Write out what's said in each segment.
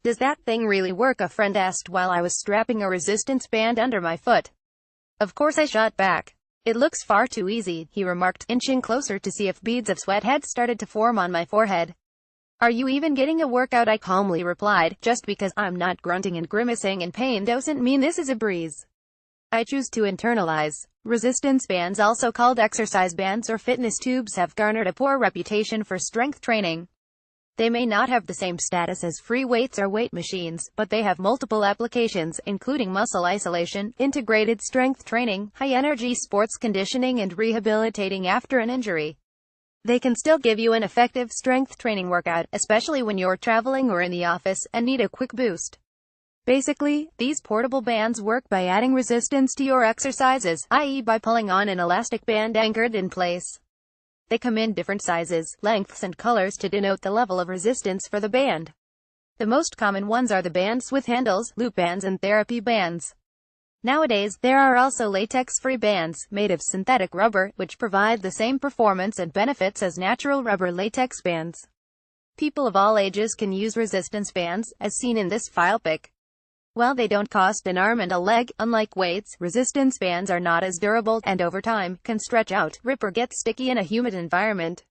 Does that thing really work? A friend asked while I was strapping a resistance band under my foot. Of course I shot back. It looks far too easy, he remarked, inching closer to see if beads of sweat had started to form on my forehead. Are you even getting a workout? I calmly replied. Just because I'm not grunting and grimacing in pain doesn't mean this is a breeze. I choose to internalize. Resistance bands, also called exercise bands or fitness tubes, have garnered a poor reputation for strength training. They may not have the same status as free weights or weight machines, but they have multiple applications, including muscle isolation, integrated strength training, high-energy sports conditioning, and rehabilitating after an injury. They can still give you an effective strength training workout, especially when you're traveling or in the office and need a quick boost. Basically, these portable bands work by adding resistance to your exercises, i.e. by pulling on an elastic band anchored in place. They come in different sizes, lengths, and colors to denote the level of resistance for the band. The most common ones are the bands with handles, loop bands, and therapy bands. Nowadays, there are also latex-free bands, made of synthetic rubber, which provide the same performance and benefits as natural rubber latex bands. People of all ages can use resistance bands, as seen in this file pic. While they don't cost an arm and a leg, unlike weights, resistance bands are not as durable, and over time, can stretch out, rip, or get sticky in a humid environment.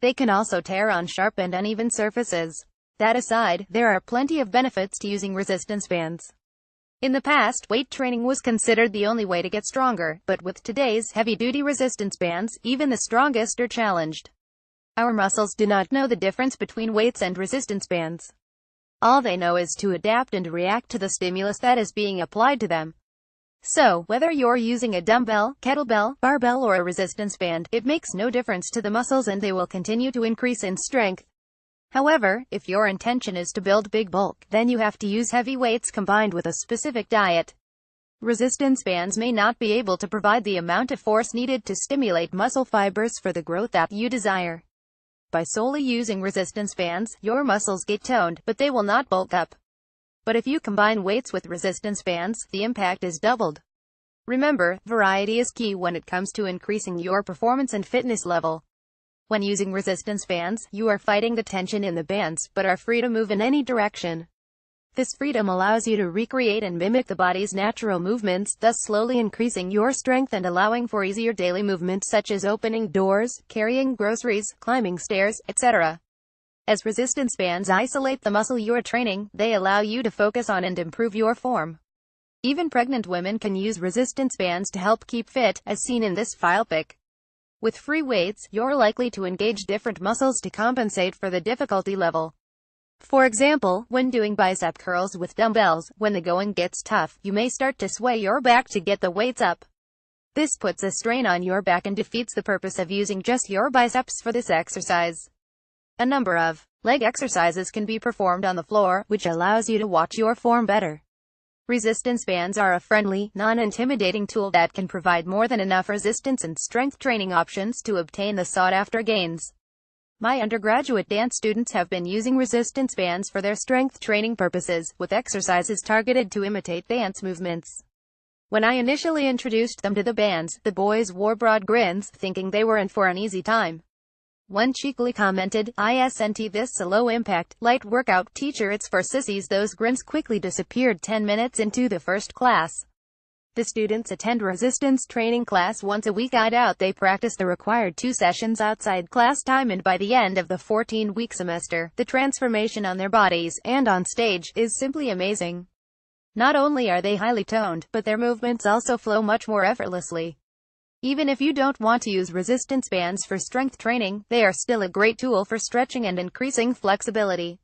They can also tear on sharp and uneven surfaces. That aside, there are plenty of benefits to using resistance bands. In the past, weight training was considered the only way to get stronger, but with today's heavy-duty resistance bands, even the strongest are challenged. Our muscles do not know the difference between weights and resistance bands. All they know is to adapt and react to the stimulus that is being applied to them. So, whether you're using a dumbbell, kettlebell, barbell, or a resistance band, it makes no difference to the muscles, and they will continue to increase in strength. However, if your intention is to build big bulk, then you have to use heavy weights combined with a specific diet. Resistance bands may not be able to provide the amount of force needed to stimulate muscle fibers for the growth that you desire. By solely using resistance bands, your muscles get toned, but they will not bulk up. But if you combine weights with resistance bands, the impact is doubled. Remember, variety is key when it comes to increasing your performance and fitness level. When using resistance bands, you are fighting the tension in the bands, but are free to move in any direction. This freedom allows you to recreate and mimic the body's natural movements, thus slowly increasing your strength and allowing for easier daily movements such as opening doors, carrying groceries, climbing stairs, etc. As resistance bands isolate the muscle you are training, they allow you to focus on and improve your form. Even pregnant women can use resistance bands to help keep fit, as seen in this file pic. With free weights, you're likely to engage different muscles to compensate for the difficulty level. For example, when doing bicep curls with dumbbells, when the going gets tough, you may start to sway your back to get the weights up. This puts a strain on your back and defeats the purpose of using just your biceps for this exercise. A number of leg exercises can be performed on the floor, which allows you to watch your form better. Resistance bands are a friendly, non-intimidating tool that can provide more than enough resistance and strength training options to obtain the sought-after gains. My undergraduate dance students have been using resistance bands for their strength training purposes, with exercises targeted to imitate dance movements. When I initially introduced them to the bands, the boys wore broad grins, thinking they were in for an easy time. One cheekily commented, "Isn't this a low-impact, light workout, teacher? It's for sissies." Those grins quickly disappeared 10 minutes into the first class. The students attend resistance training class once a week. I doubt they practice the required 2 sessions outside class time, and by the end of the 14-week semester, the transformation on their bodies, and on stage, is simply amazing. Not only are they highly toned, but their movements also flow much more effortlessly. Even if you don't want to use resistance bands for strength training, they are still a great tool for stretching and increasing flexibility.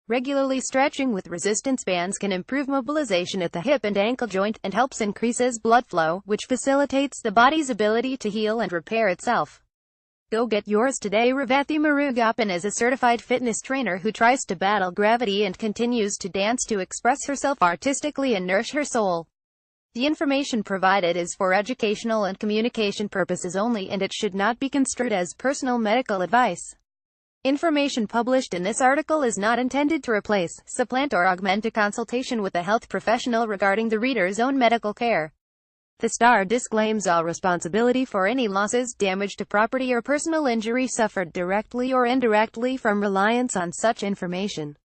Regularly stretching with resistance bands can improve mobilization at the hip and ankle joint, and helps increases blood flow, which facilitates the body's ability to heal and repair itself. Go get yours today. Revathi Murugapan is a certified fitness trainer who tries to battle gravity and continues to dance to express herself artistically and nourish her soul. The information provided is for educational and communication purposes only, and it should not be construed as personal medical advice. Information published in this article is not intended to replace, supplant, or augment a consultation with a health professional regarding the reader's own medical care. The Star disclaims all responsibility for any losses, damage to property, or personal injury suffered directly or indirectly from reliance on such information.